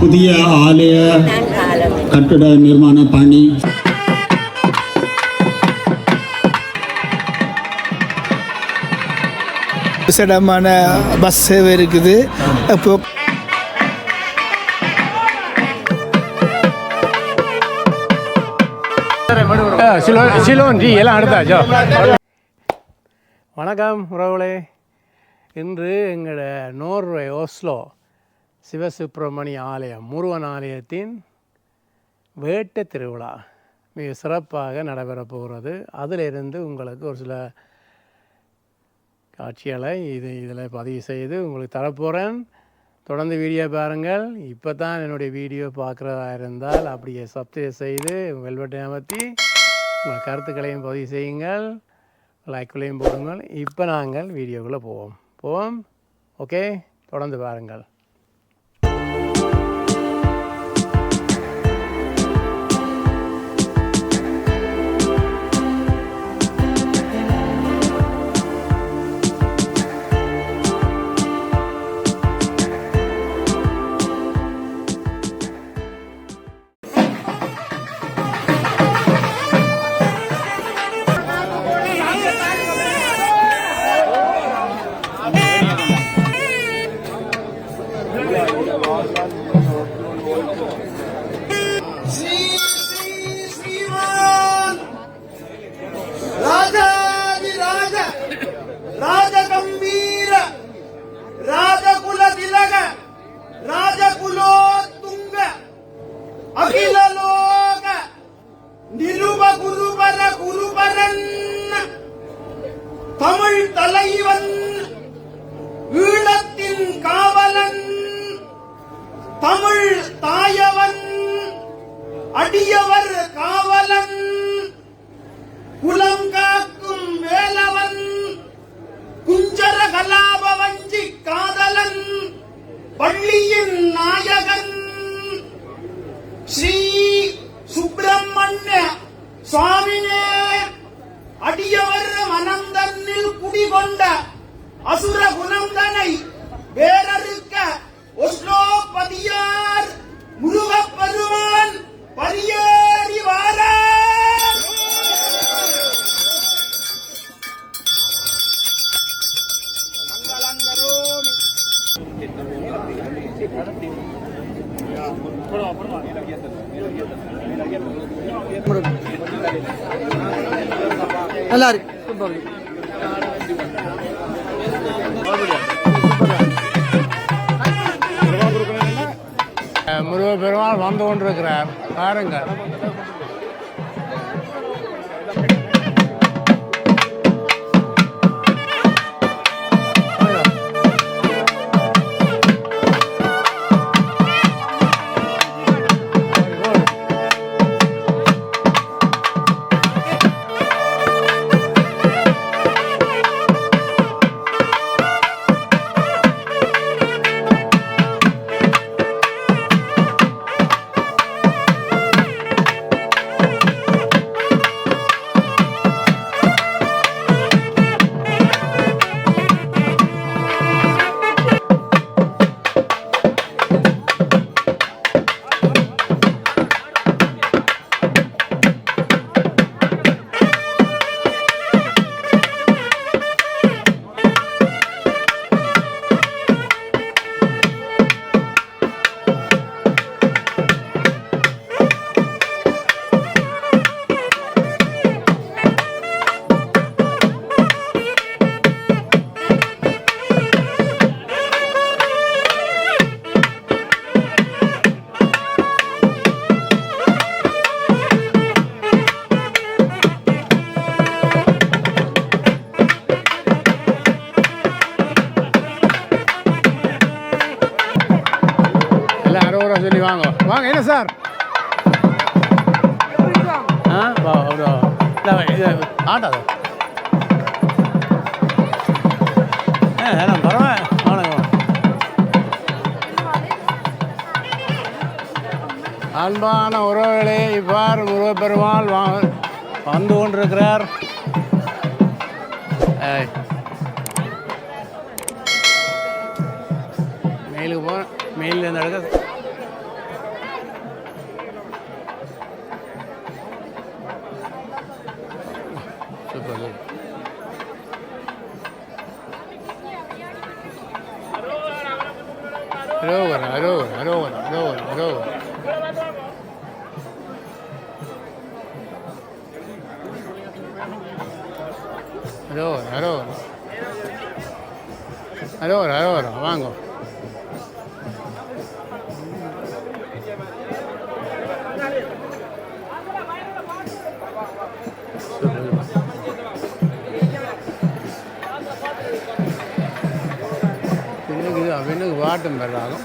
புதிய ஆலய கட்டட நிர்மாண பணி விசேடமான பஸ் சேவை இருக்குது. இப்போ வணக்கம் உறவுகளே. இன்று எங்களோட நோர்வே ஓஸ்லோ சிவசுப்பிரமணிய ஆலயம் முருகன் ஆலயத்தின் வேட்டை திருவிழா மிக சிறப்பாக நடைபெறப் போகிறது. அதிலிருந்து உங்களுக்கு ஒரு சில காட்சிகளை இதில் பதிவு செய்து உங்களுக்கு தரப்போகிறேன். தொடர்ந்து வீடியோ பாருங்கள். இப்போ தான் என்னுடைய வீடியோ பார்க்குறதா இருந்தால் அப்படியே சப்ஸ்கிரைப் செய்து வெல்வெட்டை அமர்த்தி உங்கள் கருத்துக்களையும் பதிவு செய்யுங்கள், லைக்குலையும் போடுங்கள். இப்போ நாங்கள் வீடியோக்குள்ளே போவோம். ஓகே, தொடர்ந்து பாருங்கள். தமிழ் தலைவன், ஈழத்தின் காவலன், தமிழ் தாயவன், அடியவர் காவலன், குலம் காக்கும் வேலவன், குஞ்சர கலாப வஞ்சி காதலன், பள்ளியின் நாயகன், ஸ்ரீ சுப்பிரமணிய சுவாமியே, அடியவர் மனந்தன்னில் குடிகொண்ட அசுர குணந்தனை வேறறுக்க ஒஸ்லோபதியார் முருகப்பெருமான் பரியேறி வாரார். நல்லா இருக்கு. முருகப்பெருமாள் வந்து கொண்டிருக்கிறார் பாருங்கள். சொல்லி வாங்க என்ன சார்? ஆட்டாத பரவாயில்ல. அன்பான உறவுகளே, இவ்வாறு முருகப்பெருமாள் வந்து கொண்டிருக்கிறார். மேலுக்கு போ, மேலில் இந்த இடத்துல சூப்பர். அரோகரா அரோகரா அரோகரா அரோகரா அரோகரா. அரோகரா அரோகரா அரோகரா அரோகரா வாங்க. அவனுக்கு வாட்டம் பெறாங்க.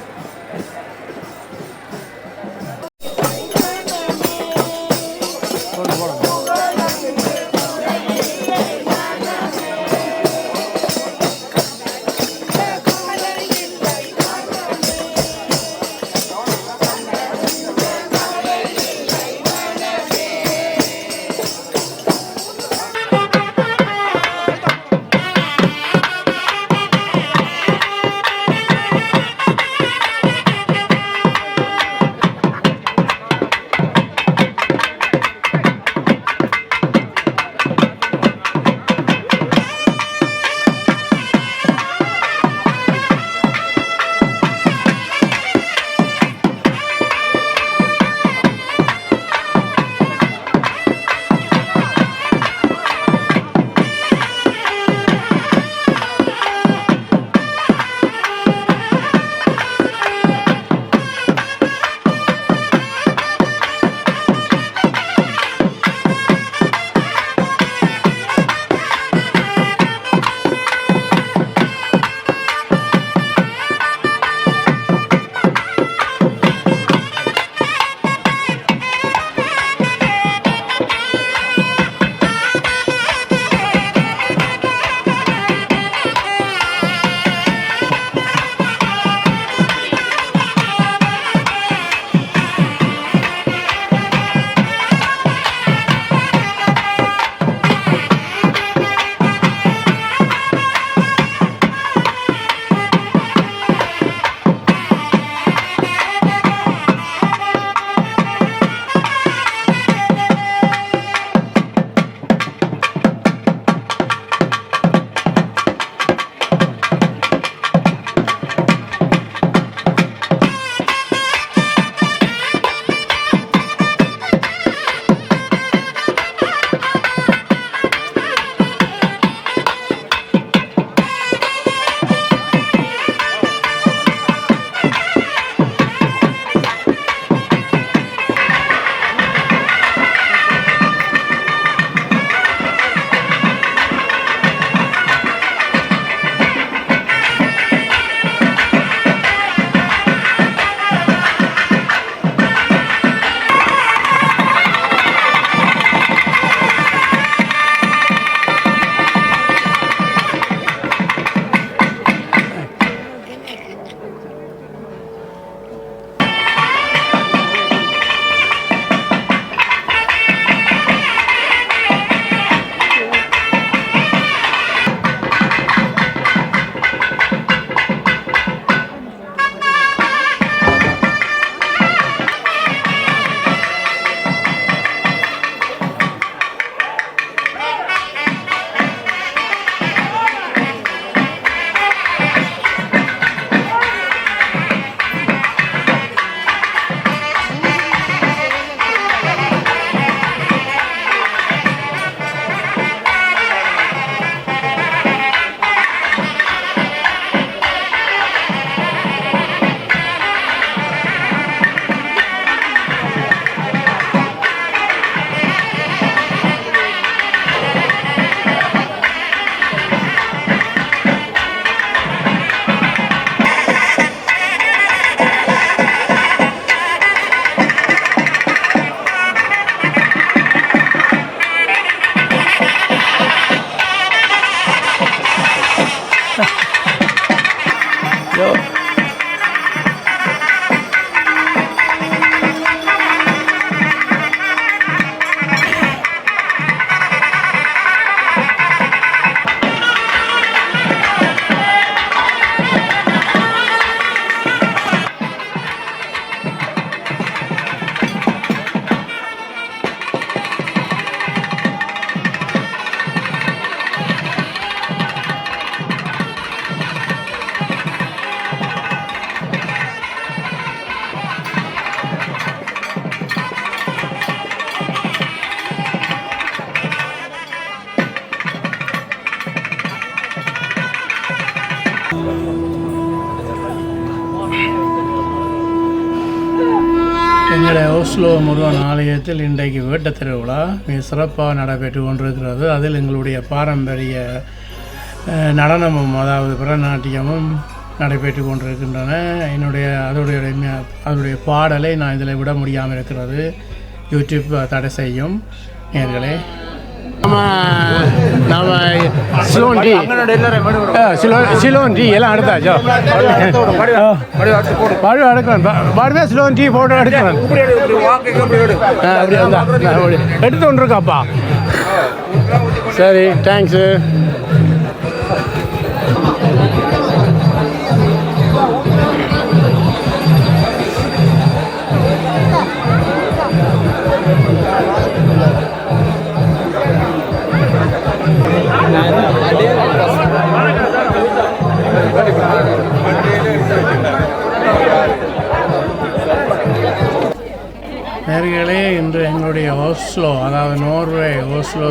எங்களுடைய ஓஸ்லோ முருகன் ஆலயத்தில் இன்றைக்கு வேட்ட திருவிழா மிக சிறப்பாக நடைபெற்று கொண்டிருக்கிறது. அதில் எங்களுடைய பாரம்பரிய நடனமும் அதாவது பரதநாட்டியமும் நடைபெற்று கொண்டிருக்கின்றன. அதோடைய பாடலை நான் இதில் விட முடியாமல் இருக்கிறது. யூடியூப் தடை செய்யும் நேர்களே. நம்ம சிலோன் டீ எல்லாம் எடுத்தாச்சோ பாடுவே சிலோன் டீ போட்டோ எடுக்கிறேன் எடுத்து கொண்டிருக்காப்பா. சரி, தேங்க்ஸு. நேர்களே, இன்று எங்களுடைய ஓஸ்லோ அதாவது நோர்வே ஓஸ்லோ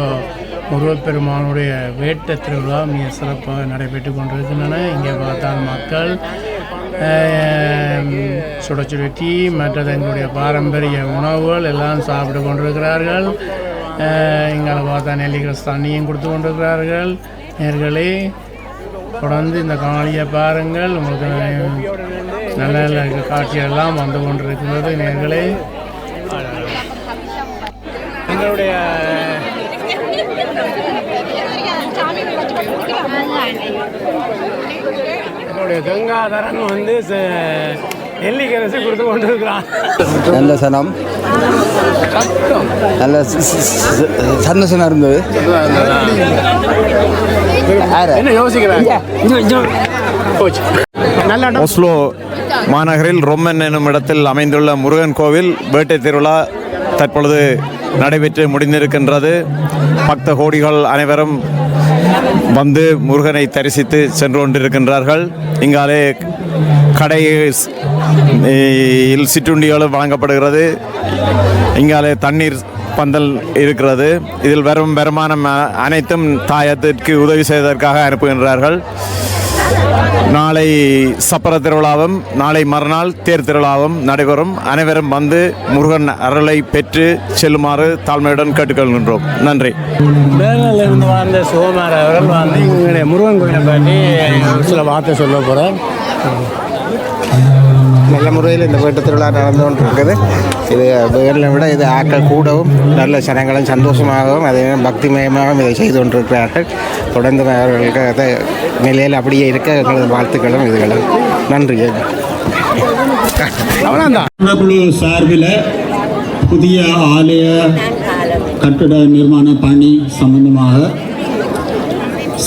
முருகப்பெருமானுடைய வேட்ட திருவிழா மிக சிறப்பாக நடைபெற்று கொண்டிருக்கின்றன. இங்கே பார்த்தால் மக்கள் சுட சுட டீ மற்றது எங்களுடைய பாரம்பரிய உணவுகள் எல்லாம் சாப்பிட்டு கொண்டிருக்கிறார்கள். இங்கே பார்த்தா நெல்லிக்கிற தண்ணியும் கொடுத்து கொண்டிருக்கிறார்கள். நேர்களே, தொடர்ந்து இந்த காணொளியை பாருங்கள். உங்களுக்கு நல்ல நல்ல காட்சியெல்லாம் வந்து கொண்டிருக்கிறது. நேர்களே, எங்களுடைய கங்காதரன் வந்து நெல்லிக்கரசு கொடுத்து கொண்டிருக்கிறான். நல்ல சனம், நல்ல சந்தோஷமா இருந்தது. என்ன யோசிக்கிறேன்? ஓஸ்லோ மாநகரில் ரொம்மன் என்னும் இடத்தில் அமைந்துள்ள முருகன் கோவில் வேட்டை திருவிழா தற்பொழுது நடைபெற்று முடிந்திருக்கின்றது. பக்த கோடிகள் அனைவரும் வந்து முருகனை தரிசித்து சென்று கொண்டிருக்கின்றார்கள். இங்காலே கடையில் சிற்றுண்டிகளும் வழங்கப்படுகிறது. இங்காலே தண்ணீர் பந்தல் இருக்கிறது. இதில் வரும் வருமானம் அனைத்தும் தாயத்திற்கு உதவி செய்வதற்காக அனுப்புகின்றார்கள். நாளை சப்பர திருவிழாவும் நாளை மறுநாள் தேர் திருவிழாவும் நடைபெறும். அனைவரும் வந்து முருகன் அருளை பெற்று செல்லுமாறு தாழ்மையுடன் கேட்டுக்கொள்கின்றோம். நன்றி. பேரனிலிருந்து வாழ்ந்த சுகுமார் அவர்கள் வந்து எங்களுடைய முருகன் கோயிலை பற்றி சில வார்த்தை சொல்ல போகிறார். நல்ல முறையில் இந்த வேட்டு திருவிழா நடந்து கொண்டிருக்குது. இது வேலை விட இது ஆக்கள் கூடவும் நல்ல ஜனங்களும் சந்தோஷமாகவும் அதே பக்திமயமாகவும் இதை செய்து கொண்டிருக்கிறார்கள். தொடர்ந்து அவர்களுக்கு அதை நிலையில் அப்படியே இருக்க எங்களது வாழ்த்துக்களும் இதுகளும். நன்றி. குழு சார்பில் புதிய ஆலய கட்டட நிர்மாண பணி சம்பந்தமாக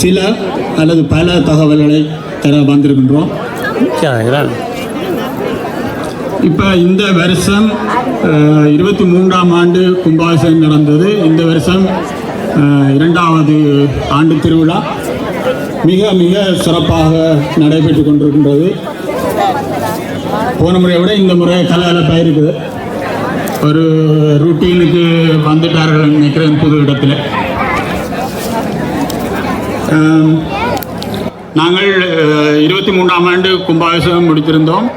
சில அல்லது பல தகவல்களை தர வந்திருக்கின்றோம். இப்போ இந்த வருஷம் 23ஆம் ஆண்டு கும்பாபிஷேகம் நடந்தது. இந்த வருஷம் 2வது ஆண்டு திருவிழா மிக மிக சிறப்பாக நடைபெற்று கொண்டிருக்கின்றது. போன முறையை விட இந்த முறை கலகலப்பாக இருக்குது. ஒரு ரூட்டீனுக்கு வந்துட்டார்கள் நினைக்கிறேன் புது இடத்துல. நாங்கள் 23ஆம் ஆண்டு கும்பாபிஷேகம் முடித்திருந்தோம்.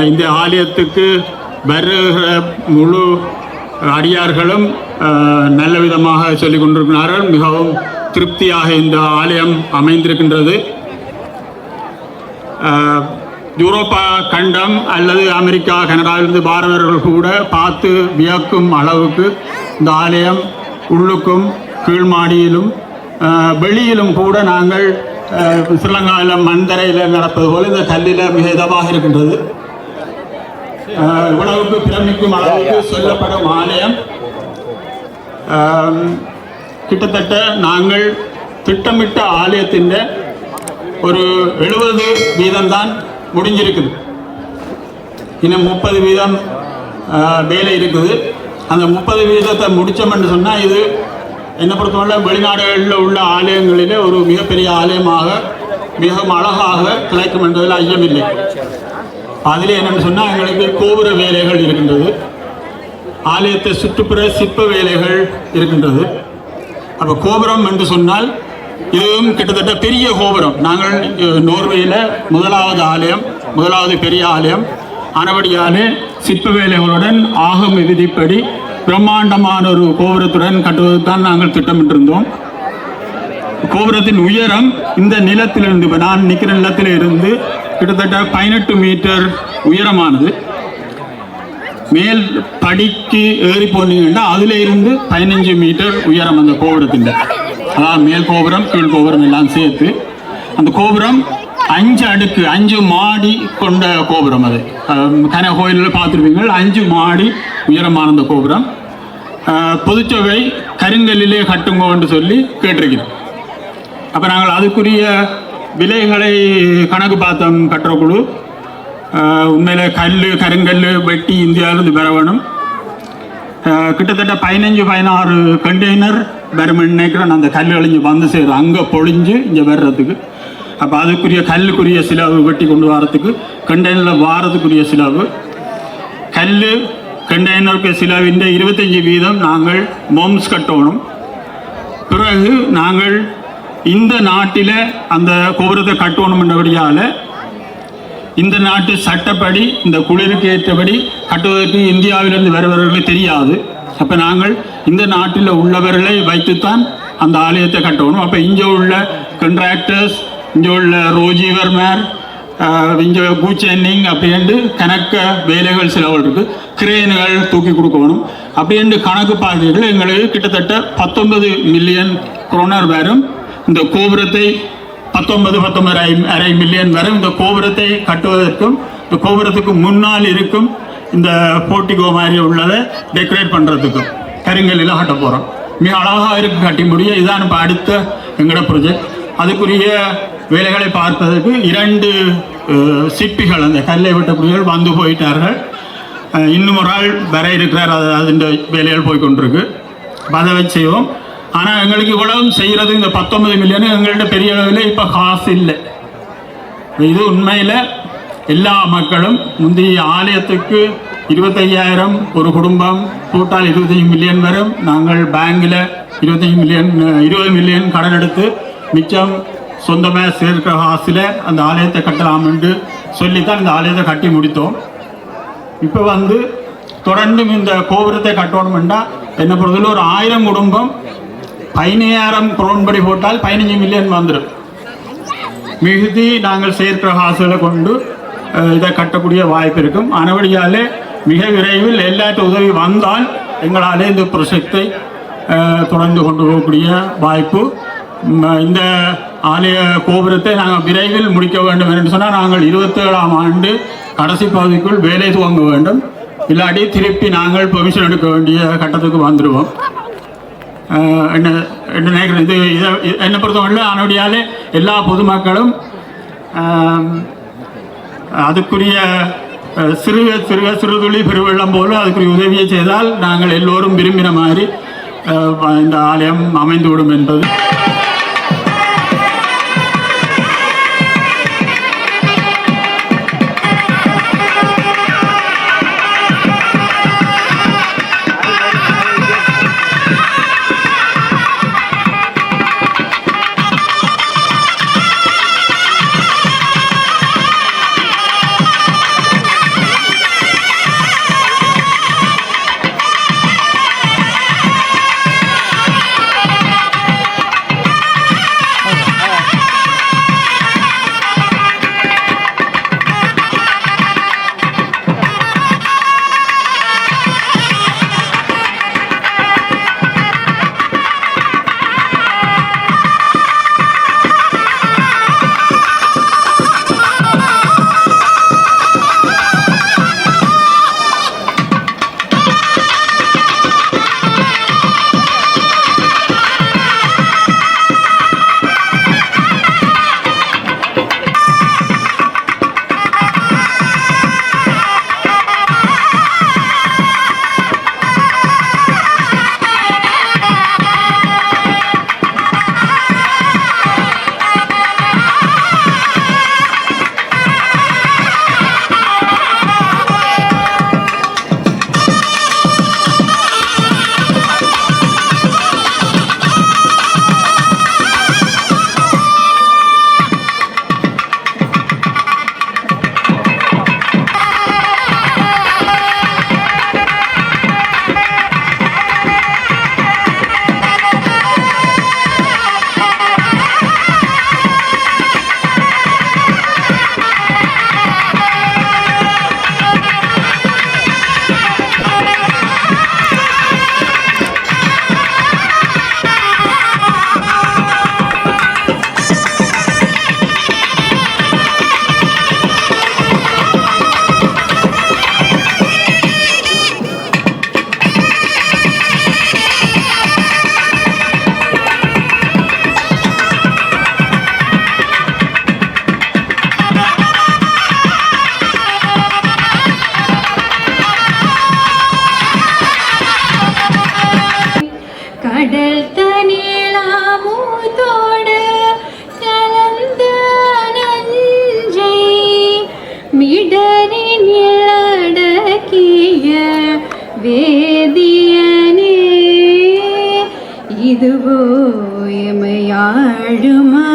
இந்த ஆலயத்துக்கு வருகிற முழு அடியார்களும் நல்ல விதமாக சொல்லிக் கொண்டிருக்கிறார்கள். மிகவும் திருப்தியாக இந்த ஆலயம் அமைந்திருக்கின்றது. யூரோப்பா கண்டம் அல்லது அமெரிக்கா கனடாவிலிருந்து பாரதர்கள் கூட பார்த்து வியக்கும் அளவுக்கு இந்த ஆலயம் உள்ளுக்கும் கீழ்மாடியிலும் வெளியிலும் கூட நாங்கள் ஸ்ரீலங்காவில் மண்தரையில் நடப்பது போல இந்த கல்லில் மிக இதமாக இருக்கின்றது. உணவுக்கு பிரமிக்கும் அளவுக்கு சொல்லப்படும் ஆலயம் கிட்டத்தட்ட நாங்கள் திட்டமிட்ட ஆலயத்தின் ஒரு 70% தான் முடிஞ்சிருக்குது. இன்னும் 30% வேலை இருக்குது. அந்த 30% முடித்தோம்னு சொன்னால் இது என்னை பொறுத்தவரை வெளிநாடுகளில் உள்ள ஆலயங்களிலே ஒரு மிகப்பெரிய ஆலயமாக மிகவும் அழகாக கிடைக்கும் என்பதில் ஐயமில்லை. அதில் என்னென்னு சொன்னால் எங்களுக்கு கோபுர வேலைகள் இருக்கின்றது. ஆலயத்தை சுற்றுப்புற சிற்ப வேலைகள் இருக்கின்றது. அப்போ கோபுரம் என்று சொன்னால் இதுவும் கிட்டத்தட்ட பெரிய கோபுரம். நாங்கள் நோர்வேயில் முதலாவது பெரிய ஆலயம் ஆனபடியாலே சிற்ப வேலைகளுடன் ஆகம விதிப்படி பிரம்மாண்டமான ஒரு கோபுரத்துடன் கட்டுவதற்கு தான் நாங்கள் திட்டமிட்டிருந்தோம். கோபுரத்தின் உயரம் இந்த நிலத்திலிருந்து, இப்போ நான் நிற்கிற நிலத்தில் இருந்து கிட்டத்தட்ட 18 மீட்டர் உயரமானது. மேல் படிக்கு ஏறி போனீங்கன்னா அதில் இருந்து 15 மீட்டர் உயரம் அந்த கோபுரத்தின், அதாவது மேல் கோபுரம் கீழ் கோபுரம் எல்லாம் சேர்த்து அந்த கோபுரம் 5 அடுக்கு 5 மாடி கொண்ட கோபுரம். அது கன கோயிலில் பார்த்துருப்பீங்க, 5 மாடி உயரமான அந்த கோபுரம். பொதுச்சபை கருங்கல்லிலே கட்டுங்கோ என்று சொல்லி கேட்டிருக்கிறோம். அப்போ நாங்கள் அதுக்குரிய விலைகளை கணக்கு பார்த்தோம். கட்டுற குழு உண்மையில் கருங்கல் வெட்டி இந்தியாவிலிருந்து பெற வேணும். கிட்டத்தட்ட 15-16 கண்டெய்னர் பெருமன் நினைக்கிறேன் அந்த கல்லுகள் இங்கே வந்து சேரும், அங்கே பொழிஞ்சு இங்கே வர்றதுக்கு. அப்போ அதுக்குரிய கல்லுக்குரிய செலவு, வெட்டி கொண்டு வரத்துக்கு கண்டெய்னரில் வாரத்துக்குரிய செலவு, கல் கண்டெய்னருக்கு செலவின் 25% நாங்கள் மோம்ஸ் கட்டணும். பிறகு நாங்கள் இந்த நாட்டில் அந்த கோபுரத்தை கட்டணும்ன்றபடியால் இந்த நாட்டு சட்டப்படி இந்த குளிருக்கு ஏற்றபடி கட்டுவதற்கு இந்தியாவிலிருந்து வருபவர்களுக்கு தெரியாது. அப்போ நாங்கள் இந்த நாட்டில் உள்ளவர்களை வைத்துத்தான் அந்த ஆலயத்தை கட்டணும். அப்போ இங்கே உள்ள கண்ட்ராக்டர்ஸ், இங்கே உள்ள ரோஜிவர்மேர், இங்கே பூச்சென்னிங் அப்படின்ட்டு கணக்க வேலைகள் செலவுகள் இருக்குது. கிரேன்கள் தூக்கி கொடுக்கணும் அப்படின்ட்டு கணக்கு பார்த்தீர்கள். எங்களுக்கு கிட்டத்தட்ட 19 மில்லியன் kroner வரும். இந்த கோபுரத்தை 19-19.5 மில்லியன் வரும். இந்த கோபுரத்தை கட்டுவதற்கும் இந்த கோபுரத்துக்கு முன்னால் இருக்கும் இந்த போர்ட்டிகோ மாதிரி உள்ளதை டெக்கரேட் பண்ணுறதுக்கும் கருங்கல்லில் கட்ட போகிறோம். மிக அழகாக இருக்கு, கட்டி முடியும். இதுதான் இப்போ அடுத்த எங்களோட ப்ரொஜெக்ட். அதுக்குரிய வேலைகளை பார்ப்பதற்கு 2 சிற்பிகள், அந்த கல்லை வெட்டக்கூடியவர்கள் வந்து போயிட்டார்கள். இன்னும் ஒரு ஆள் வர இருக்கிறார், அதுன்ற வேலைகள் போய்கொண்டிருக்கு. அதை வச்சு செய்வோம். ஆனால் எங்களுக்கு இவ்வளவு செய்கிறது இந்த 19 மில்லியன் எங்கள்கிட்ட பெரிய அளவில் இப்போ காசு இல்லை. இது உண்மையில் எல்லா மக்களும் முந்தைய ஆலயத்துக்கு 25,000 ஒரு குடும்பம் போட்டால் 25 மில்லியன் வரும். நாங்கள் பேங்கில் 20 மில்லியன் கடன் எடுத்து மிச்சம் சொந்தமாக சேர்க்கிற காசில் அந்த ஆலயத்தை கட்டலாம் என்று சொல்லித்தான் இந்த ஆலயத்தை கட்டி முடித்தோம். இப்போ தொடர்ந்து இந்த கோபுரத்தை கட்டணும்னா என்ன பொறுத்தவரை ஒரு 1000 குடும்பம் 15,000 kroner படி போட்டால் 15 மில்லியன் வந்துடும். மிகுதி நாங்கள் சேர்க்கிற காசுகளை கொண்டு இதை கட்டக்கூடிய வாய்ப்பு இருக்கும். ஆனபடியாலே மிக விரைவில் எல்லாற்ற உதவி வந்தால் எங்களாலே இந்த ப்ரொஜெக்டை தொடர்ந்து கொண்டு போகக்கூடிய வாய்ப்பு. இந்த ஆலய கோபுரத்தை நாங்கள் விரைவில் முடிக்க வேண்டும் என்று சொன்னால் நாங்கள் 27ஆம் ஆண்டு கடைசி பகுதிக்குள் வேலை துவங்க வேண்டும். இல்லாட்டி திருப்பி நாங்கள் பெர்மிஷன் எடுக்க வேண்டிய கட்டத்துக்கு வந்துடுவோம். என்ன நினைக்கிறேன், இது என்னை பொறுத்தவரை அதனுடையாலே எல்லா பொதுமக்களும் அதுக்குரிய சிறு துளி பெருவெள்ளம் போல அதுக்குரிய உதவியை செய்தால் நாங்கள் எல்லோரும் விரும்பின மாதிரி இந்த ஆலயம் அமைந்துவிடும் என்பது. வேதியனே இதுவோ எமையாழுமா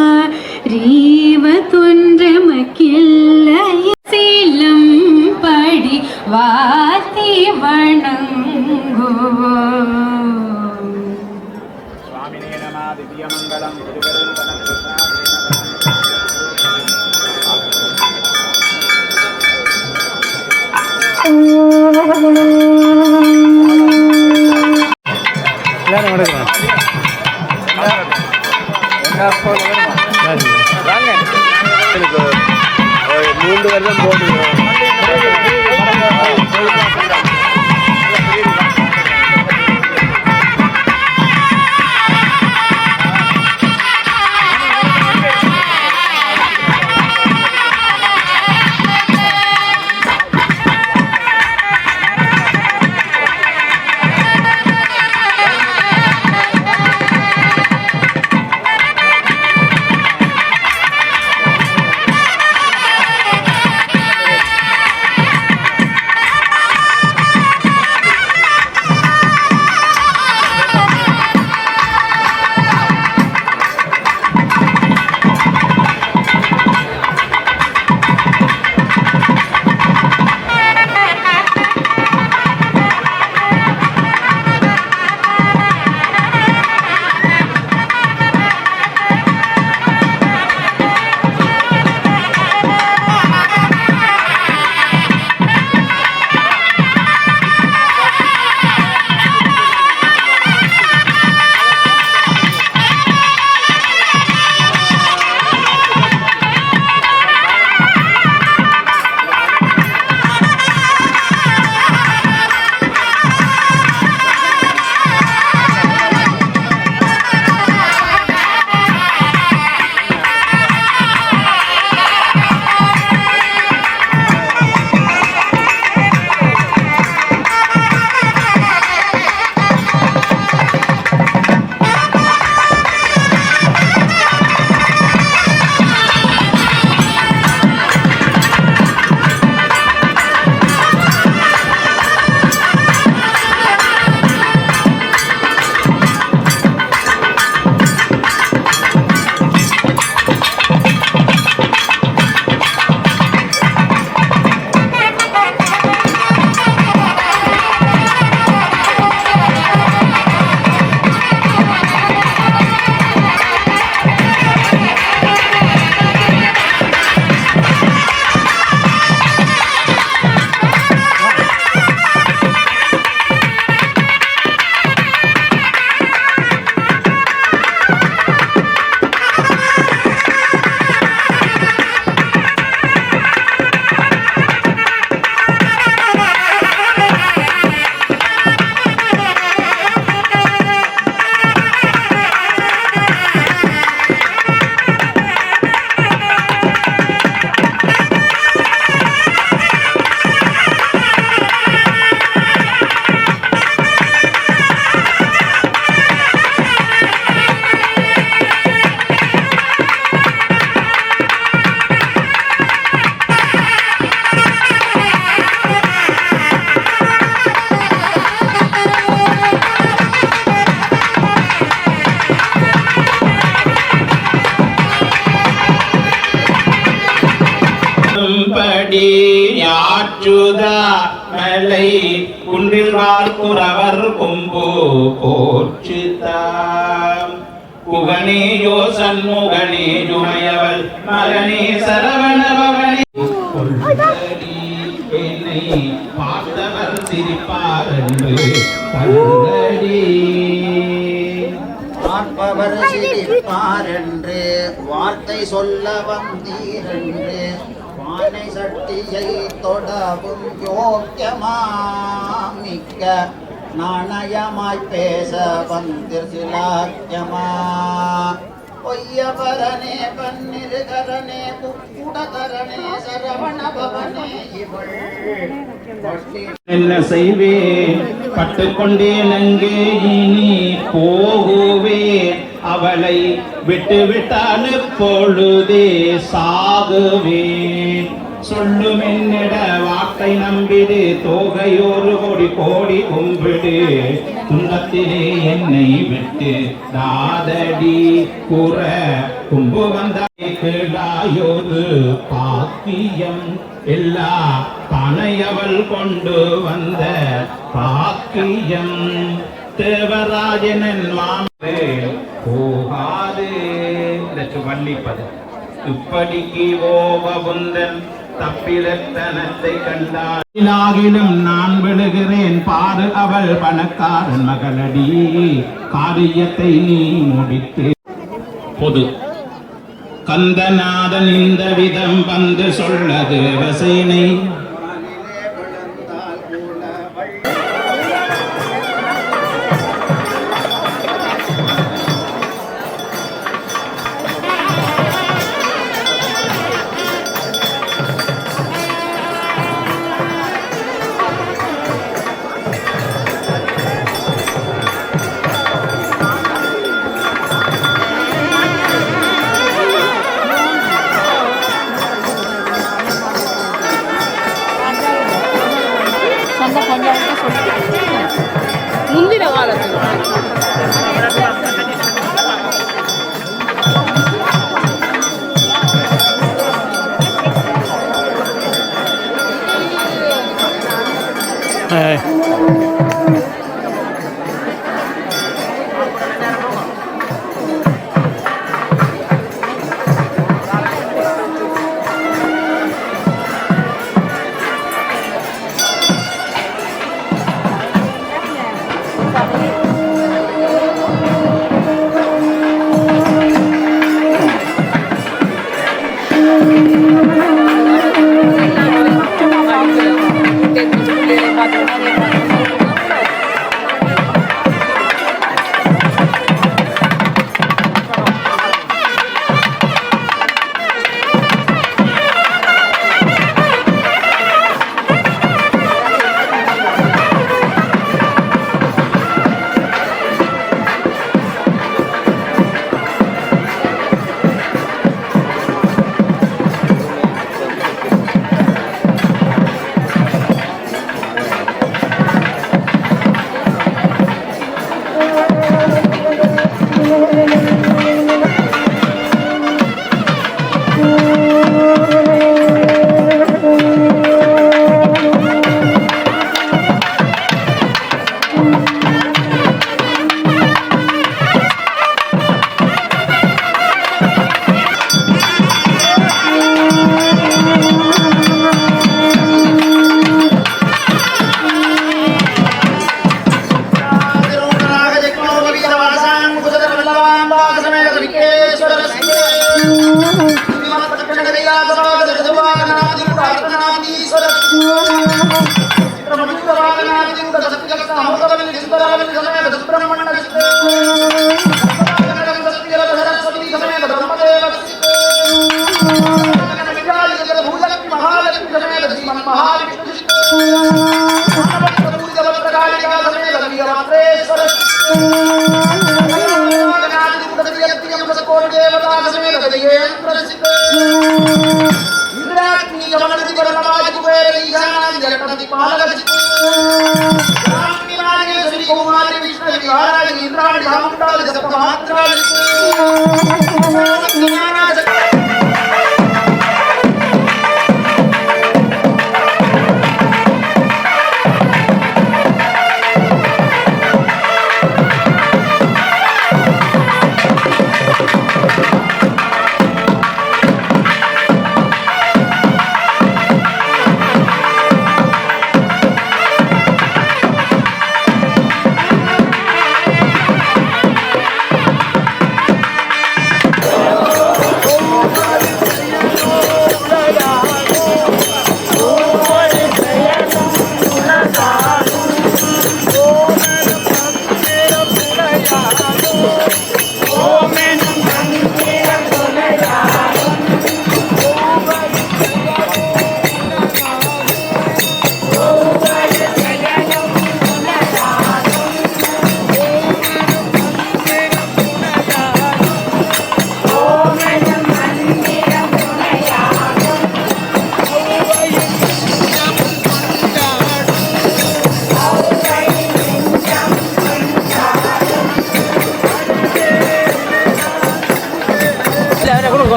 ரீவ தொன்றமக்கில்லை சீலம் படி வாத்தி வணங்கோ எல்லாரும் எடுக்கலாம் மூன்று வருடம் போடுவோம். படி யாற்றுதா மலை குன்றில் வாழ்குறவர் கொம்பு போற்றுதாம் குகனேயோ சண்முகனே ஜுமையவள் மகனே சரவணபவனே என்னை பார்த்தவர் சிரிப்பார் என்று கண்கடி பார்ப்பவர் சிரிப்பார் என்று வார்த்தை சொல்ல வந்தீரென்று பானை சட்டியை தொடவும் யோக்கியமாமிக்க நாணயமாய் பேச வந்தீர் சிலாக்கியமா பொய்யபரனே பன்னிருகரனே புக்குடதரனே சரவண பவனே இவள் என்ன செய்வேன் பட்டுக்கொண்டேன் அங்கே இனி போகுவேன் அவளை விட்டு விட்டால் பொழுதே சாகுவேன் சொல்லும் என்னிட வாக்கு வாக்கை நம்பிடு தோகையோரு கோடி கோடி கும்பிடு துன்பத்திலே என்னை விட்டு தாதடி கூற கும்பு வந்தாய் கேளாயோரு பாக்கியம் எல்லா பனையவள் கொண்டு வந்த பாக்கியம் தேவராஜனன் மாமே போகாது வள்ளிப்பது இப்படிக்கு ஓபவுந்தன் தப்பிலத்தனத்தை கண்டாகிலும் நான் விழுகிறேன் பாரு அவள் பணக்காரன் மகளடி காரியத்தை நீ முடித்து பொது கந்தநாதன் இந்த விதம் வந்து சொல்லது வசேனை ಮುಂದಿನ ಕಾಲದಲ್ಲಿ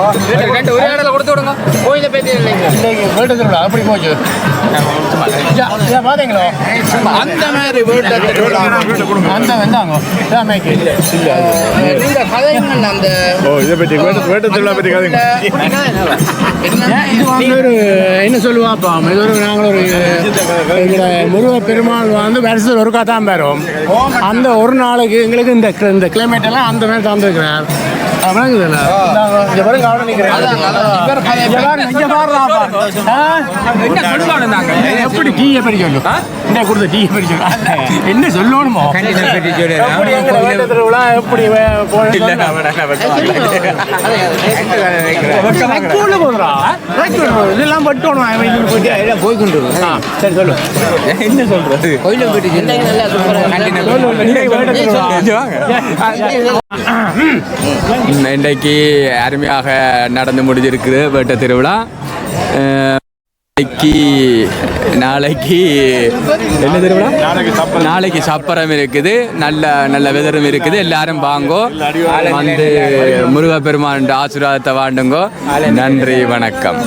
ஒரு இடத்துல கொடுத்து விடுங்க கோயிலை பேத்தி இல்லைங்க வேட்டு திருவிழா அப்படி போச்சு பாத்தீங்களோ அந்த மாதிரி அந்த வெந்தாங்க இந்த கதைங்க அந்த இதை பற்றி வேட்டு திருவிழா பற்றி கதைங்க இது வந்து ஒரு என்ன சொல்லுவாப்பா இது ஒரு நாங்கள் ஒரு எங்களோட முருக பெருமாள் வந்து வருஷத்தில் ஒருக்கா தான் பெறும் அந்த ஒரு நாளைக்கு எங்களுக்கு இந்த கிளைமேட் எல்லாம் அந்த மாதிரி தந்துருக்கிறார் எப்படி டீயை படிக்கணும் கொடுத்த டீயை படிக்கணும் என்ன சொல்லணுமோ எப்படி இதெல்லாம் பட்டணும் போய்கொண்டு சரி சொல்லு என்ன சொல்றது இன்றைக்கு அருமையாக நடந்து முடிஞ்சிருக்குது வேட்ட திருவிழா நாளைக்கு என்ன திருவிழா நாளைக்கு சப்பரம் இருக்குது நல்ல வெதரும் இருக்குது எல்லாரும் வாங்கோ வந்து முருகப்பெருமான் ஆசீர்வாதத்தை வாண்டுங்கோ நன்றி வணக்கம்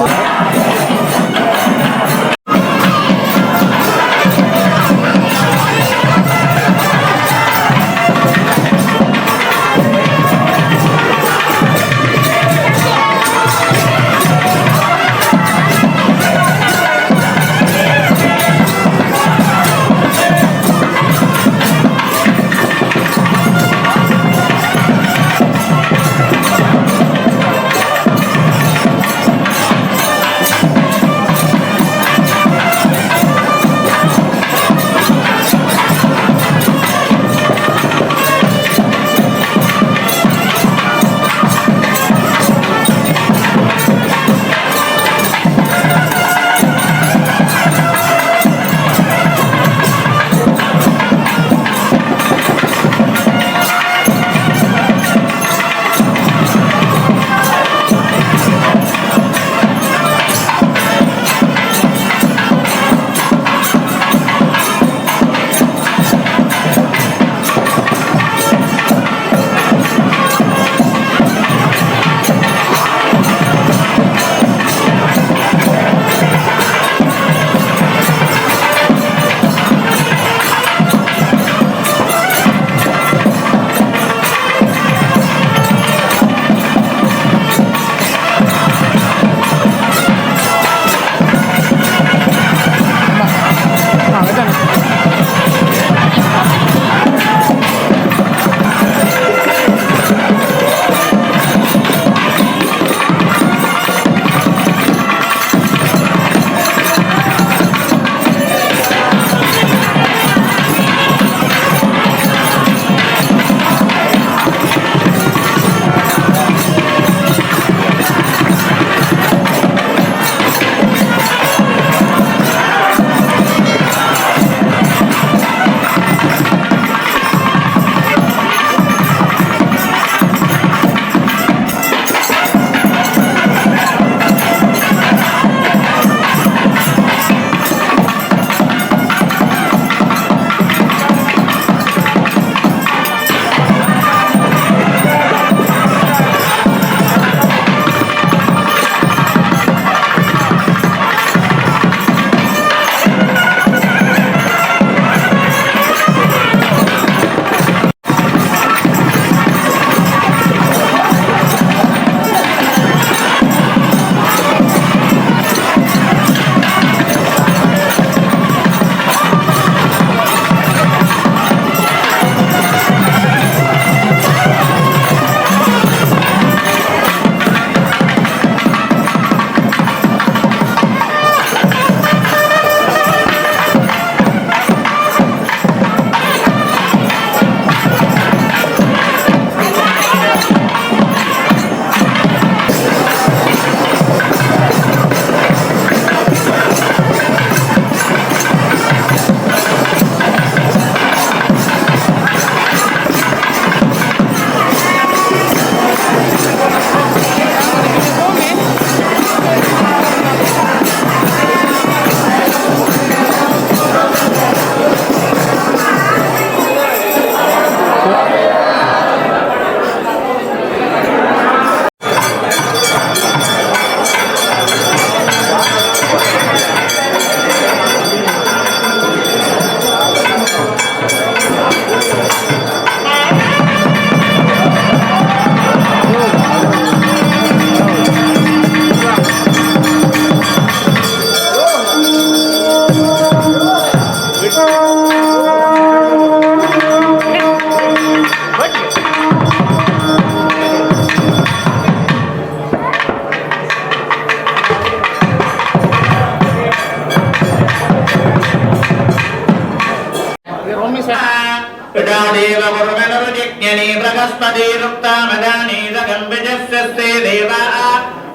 इडादेव पुरुषनुरुजिज्ञनी बृहस्पतिरुक्तामदानी जगम्बिजस्यस्ते देवा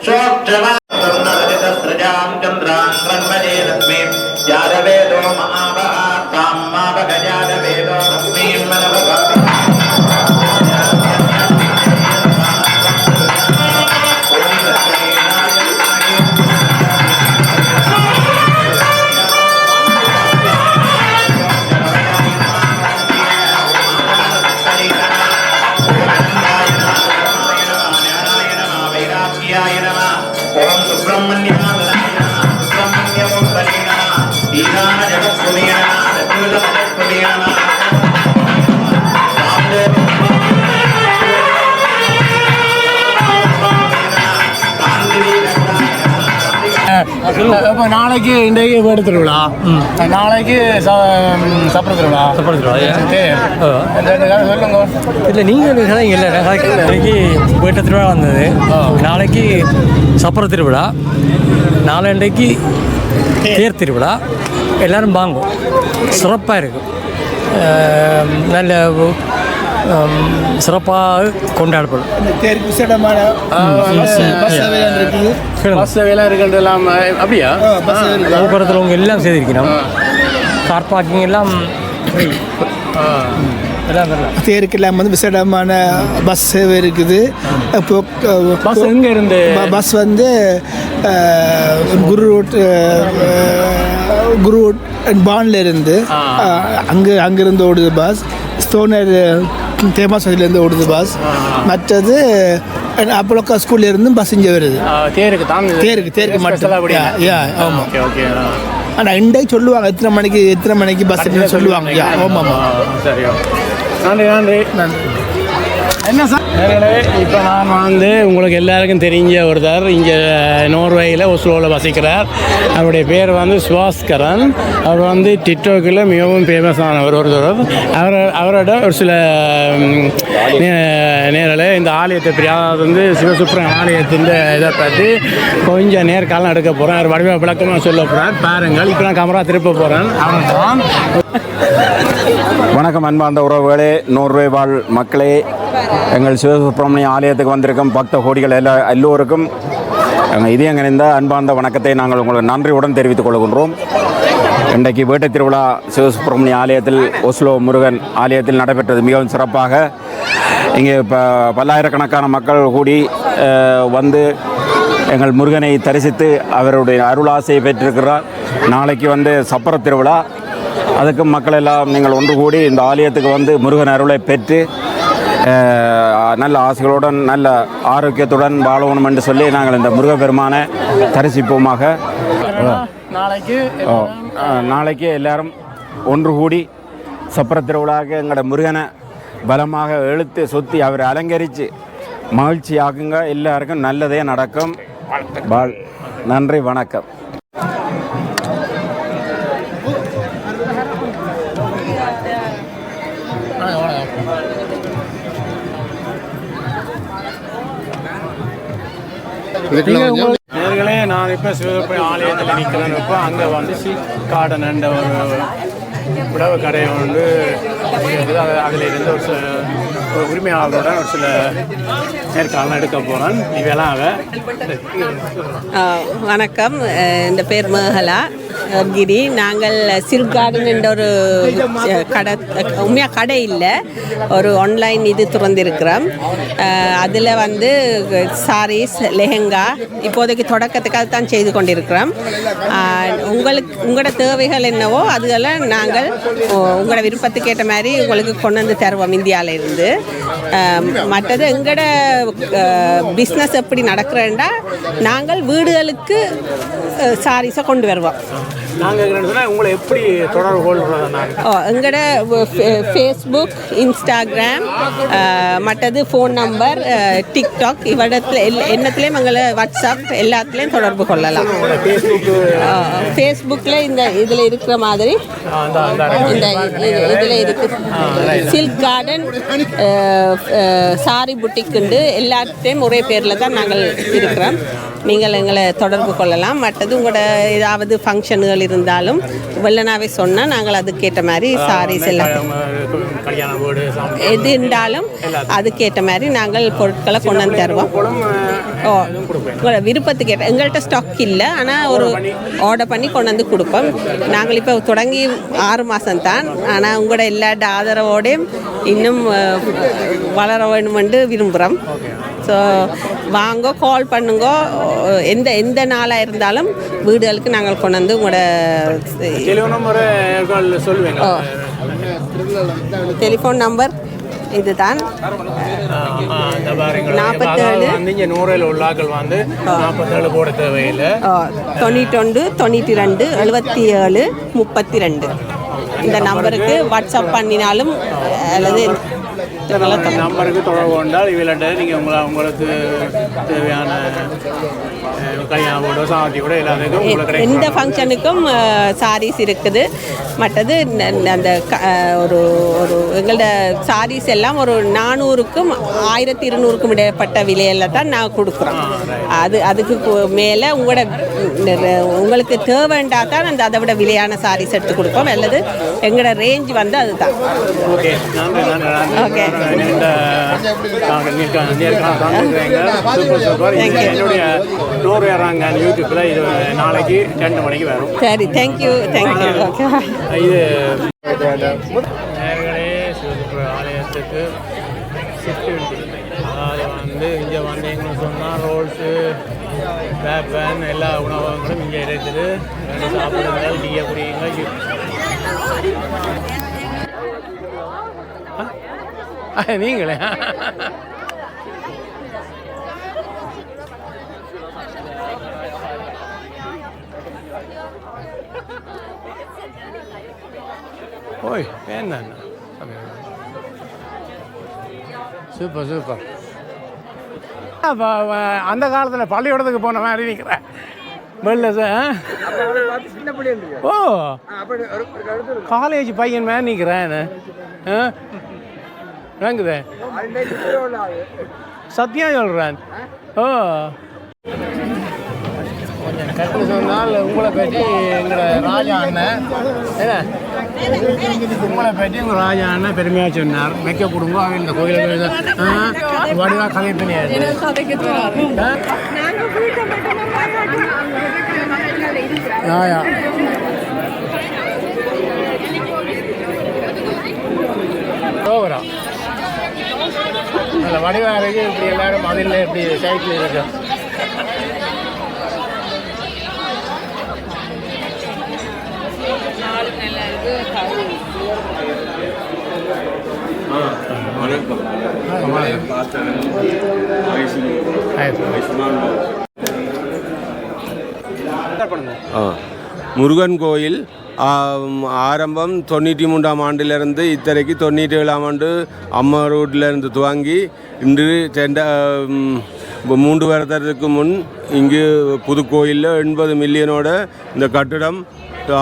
शोक्षवा तरुणरजतस्रजां चन्द्रां ब्रह्मजे लक्ष्मीं यादवेदो महाभः तां माभगजादवेदो लक्ष्मीं मनवभक्ति இப்போ நாளைக்கு இன்றைக்கு வீடு திருவிழா நாளைக்கு சப்பர திருவிழா சொல்லுங்க. இல்லை நீங்கள் கதைங்க இல்லை நாளைக்கு வீட்டு திருவிழா வந்தது, நாளைக்கு சப்பர திருவிழா, நாளைக்கு தேர் திருவிழா. எல்லோரும் வாங்கும், சிறப்பாக இருக்கும், நல்ல சிறப்பாக கொண்டாடப்படும். பஸ் வேலை இருக்கின்றலாம் அப்படியா? போக்குவரத்தில் அவங்க எல்லாம் செய்திருக்கணும், கார் பார்க்கிங் எல்லாம் தேருக்கெல்லாம் வந்து விசேடமான பஸ் சேவை இருக்குது. இப்போ பஸ் எங்கே இருந்து? பஸ் வந்து குரு ரோட் பான்ல இருந்து அங்கேருந்து ஓடுது பஸ். ஸ்டோனர் தேமாசதிலேருந்து ஓடுது பஸ். மற்றது அப்போலோக்கா ஸ்கூல்ல இருந்து பஸ் இங்கே வருது. தேருக்கு மட்டும். ஆமாம். ஆனால் இன்றைக்கு சொல்லுவாங்க எத்தனை மணிக்கு பஸ் சொல்லுவாங்க. ஆமாம். சரி, நன்றி. என்ன சார்? இப்போ நான் வந்து உங்களுக்கு எல்லாருக்கும் தெரிஞ்ச ஒருத்தர் இங்கே நோர்வேயில் ஒஸ்லோவில் வசிக்கிறார். அவருடைய பேர் வந்து சுவாஸ்கரன். அவர் வந்து டிக்டாக்கில் மிகவும் ஃபேமஸானவர் ஒருத்தர். அவரோட ஒரு சில நேரில் இந்த ஆலயத்தை பற்றி, அதாவது வந்து சிவசுப்ரமணிய ஆலயத்தின் இதை பற்றி கொஞ்சம் நேர்காலம் எடுக்க போகிறேன். அவர் வடிவ விளக்கமாக சொல்ல போகிறார். பாருங்கள், இப்போ நான் கமரா திருப்ப போகிறேன். அவன் வணக்கம் அன்பார்ந்த உறவுகளே, நோர்வே வாழ் மக்களே, எங்கள் சிவசுப்ரமணிய ஆலயத்துக்கு வந்திருக்கும் பக்த கோடிகள் எல்லோருக்கும் இதயம் கனிந்த அன்பார்ந்த வணக்கத்தை நாங்கள் உங்களுக்கு நன்றியுடன் தெரிவித்துக் கொள்கின்றோம். இன்றைக்கு வேட்டை திருவிழா சிவசுப்ரமணிய ஆலயத்தில், ஒஸ்லோ முருகன் ஆலயத்தில் நடைபெற்றது மிகவும் சிறப்பாக. இங்கே பல்லாயிரக்கணக்கான மக்கள் கூடி வந்து எங்கள் முருகனை தரிசித்து அவருடைய அருளாசையை பெற்றிருக்கிறார். நாளைக்கு வந்து சப்பர திருவிழா. அதுக்கு மக்கள் எல்லாம் நீங்கள் ஒன்று கூடி இந்த ஆலயத்துக்கு வந்து முருகன் அருளை பெற்று நல்ல ஆசைகளுடன் நல்ல ஆரோக்கியத்துடன் வாழணும் என்று சொல்லி நாங்கள் இந்த முருகப்பெருமானை தரிசிப்போமாக. நாளைக்கு எல்லாரும் ஒன்று கூடி சப்பர திருவிழாவுக்கு எங்களோட முருகனை பலமாக இழுத்து சுற்றி அவரை அலங்கரித்து மகிழ்ச்சி ஆக்குங்க. எல்லாருக்கும் நல்லதே நடக்கும். நன்றி, வணக்கம். நேர்களே, நான் இப்போ சிவசுப்ரமணிய ஆலயத்தில் நிற்கிறேன். இப்போ அங்கே வந்து கார்டன் என்ற ஒரு உணவு கடை வந்து அதில் இருந்து ஒரு சில உரிமையாளர்களுடன் ஒரு சில நேர்காணல் எடுக்க போகிறேன். இவெல்லாம் வணக்கம், இந்த பேர் மேகலா கிரி. நாங்கள் சில்க் கார்டன் என்ற ஒரு கடை, உண்மையாக கடை இல்லை, ஒரு ஆன்லைன் இது திறந்திருக்கிறோம். அதில் வந்து சாரீஸ், லெஹெங்கா இப்போதைக்கு தொடக்கத்துக்கு அதுதான் செய்து கொண்டிருக்கிறோம். உங்களோட தேவைகள் என்னவோ அதுகளை நாங்கள் உங்களோட விருப்பத்துக்கு ஏற்ற மாதிரி உங்களுக்கு கொண்டு வந்து தருவோம் இந்தியாவிலேருந்து. மற்றது எங்களோட பிஸ்னஸ் எப்படி நடக்கிறேன்டா, நாங்கள் வீடுகளுக்கு சாரீஸை கொண்டு வருவோம். உங்களை எப்படி தொடர்பு கொள்றோம்? எங்களோட ஃபேஸ்புக், இன்ஸ்டாகிராம், மற்றது ஃபோன் நம்பர், டிக்டாக் இவடத்தில் என்னத்துலேயும் எங்களை வாட்ஸ்அப் எல்லாத்துலேயும் தொடர்பு கொள்ளலாம். ஃபேஸ்புக்கில் இந்த இதில் இருக்கிற மாதிரி இந்த இதில் இருக்குது சில்க் கார்டன் சாரி புட்டிக்குண்டு எல்லாத்தையும் ஒரே பேரில் தான் நாங்கள் இருக்கிறோம். நீங்கள் எங்களை தொடர்பு கொள்ளலாம். மற்றது உங்களோட ஏதாவது ஃபங்க்ஷனுகள் இருந்தாலும் வெள்ளனாவே சொன்னால் நாங்கள் அதுக்கேற்ற மாதிரி சாரீஸ் எல்லாம் எது இருந்தாலும் அதுக்கேற்ற மாதிரி நாங்கள் பொருட்களை கொண்டு வந்து தருவோம். ஓ உங்களோட விருப்பத்துக்கு ஏற்ற எங்கள்கிட்ட ஸ்டாக் இல்லை, ஆனால் ஒரு ஆர்டர் பண்ணி கொண்டு வந்து கொடுப்போம். நாங்கள் இப்போ தொடங்கி 6 மாதம் தான், ஆனால் உங்களோட எல்லா ஆதரவோடையும் இன்னும் வளர வேணுமென்று விரும்புகிறோம். ஸோ வாங்க, கால் பண்ணுங்க. எந்த நாளாக இருந்தாலும் வீடுகளுக்கு நாங்கள் கொண்டு வந்து உங்களோட டெலிஃபோன் நம்பர் இதுதான் 47 நூறில் உள்ளாக்கள் வந்து 47 போட தேவையில்லை. 91 92 77 32 இந்த நம்பருக்கு வாட்ஸ்அப் பண்ணினாலும் அல்லது நம்பருக்கு தொடர்பு கொண்டால் இவள்கிட்ட நீங்கள் உங்களுக்கு தேவையான கல்யாண போட்டோ சாதி கூட எல்லாத்துக்கும் உங்களுக்கு எந்த ஃபங்க்ஷனுக்கும் சாரீஸ் இருக்குது. மற்றது அந்த ஒரு எங்களோட சாரீஸ் எல்லாம் ஒரு 400க்கும் 1200க்கும் இடைப்பட்ட விலையில் தான் நான் கொடுக்குறோம். அதுக்கு மேலே உங்களுக்கு தேவைண்டா தான் அதை விட விலையான சாரீஸ் எடுத்து கொடுப்போம். அல்லது எங்களோட ரேஞ்ச் வந்து அதுதான். ஓகே ஓகே என்னுடைய நூறுறாங்க யூடியூப்ல இது நாளைக்கு 2 மணிக்கு வரும். சரி, தேங்க்யூ. இது நேர்களே சிவசுப்ர ஆலயத்துக்கு அதாவது வந்து இங்கே வந்தீங்கன்னு சொன்னால் ரோல்ஸு பேப்பன் எல்லா உணவகங்களும் இங்கே இருக்குது. சாப்பிடுங்க, டீயை குடிங்க. நீங்களே ஓய் என்ன சூப்பர். அந்த காலத்தில் பள்ளிக்கூடத்துக்கு போன மாதிரி நிற்கிறேன். ஓ காலேஜ் பையன் மேலே நிற்கிறேன். வாங்குதே சத்தியம் சொல்கிறேன். ஓ கொஞ்சம் கட்டு சொன்னால் உங்களை பற்றி எங்களோட ராஜா அண்ணன் என்ன உங்களை பற்றி உங்கள் ராஜா அண்ணன் பெருமையாக சொன்னார். மெக்க கொடுங்க அவன் இந்த கோயிலை வடிவா கதை பண்ணியாது. ஓவரா அதில் வடிவாருக்கு இப்படி எல்லாரும் மதில் இப்படி சைக்கிள் இருக்கு. முருகன் கோயில் ஆரம்பம் 93ஆம் ஆண்டிலிருந்து இத்தனைக்கு 97ஆம் ஆண்டு அம்மா ரோட்டிலிருந்து துவங்கி இன்று 3 வருடத்துக்கு முன் இங்கு புதுக்கோயிலில் 80 மில்லியனோட இந்த கட்டிடம்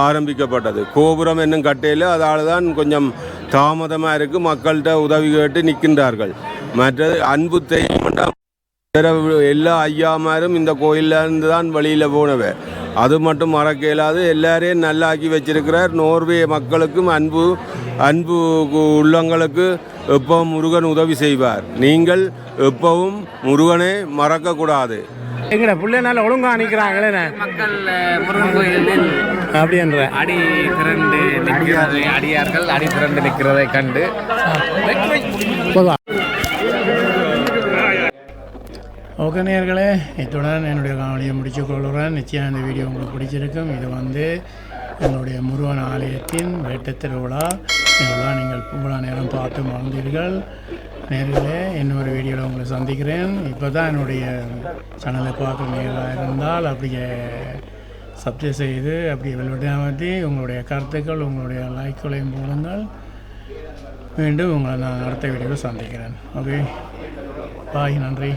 ஆரம்பிக்கப்பட்டது. கோபுரம் என்னும் கட்டையில் அதால் தான் கொஞ்சம் தாமதமாக இருக்குது. மக்கள்கிட்ட உதவி கேட்டு நிற்கின்றார்கள். மற்றது அன்பு தெய்வம் எல்லா ஐயாமாரும் இந்த கோயிலேருந்து தான் வழியில் போனவை. அது மட்டும் மறக்க இயலாது. எல்லாரையும் நல்லாக்கி வச்சிருக்கிறார். நோர்வே மக்களுக்கும் அன்பு உள்ளங்களுக்கு எப்பவும் முருகன் உதவி செய்வார். நீங்கள் எப்பவும் முருகனை மறக்கக்கூடாது. எங்கட பிள்ளைனால ஒழுங்கா நிற்கிறாங்களே மக்கள் முருகன் கோயிலில் அப்படின்ற அடி திரண்டு நிற்கிறது, அடியார்கள் அடி திரண்டு நிற்கிறதை கண்டு ஓகே நேயர்களே, இத்துடன் என்னுடைய காணொலியை முடிச்சு கொள்கிறேன். நிச்சயம் இந்த வீடியோ உங்களுக்கு பிடிச்சிருக்கும். இது வந்து எங்களுடைய முருகன் ஆலயத்தின் வேட்ட திருவிழா. நீங்கள் இவ்வளோ நேரம் பார்த்து மறந்தீர்கள். நேர்களே, இன்னொரு வீடியோவில் உங்களை சந்திக்கிறேன். இப்போ தான் என்னுடைய சேனலை பார்க்குற நேராக இருந்தால் அப்படியே சப்ஸ்கிரைப் செய்து அப்படியே வெல்வெட்டாமத்தி உங்களுடைய கருத்துக்கள் உங்களுடைய லைக்களையும் போடுங்கள். மீண்டும் உங்களை நான் அடுத்த வீடியோவில் சந்திக்கிறேன். ஓகே, பாய், நன்றி.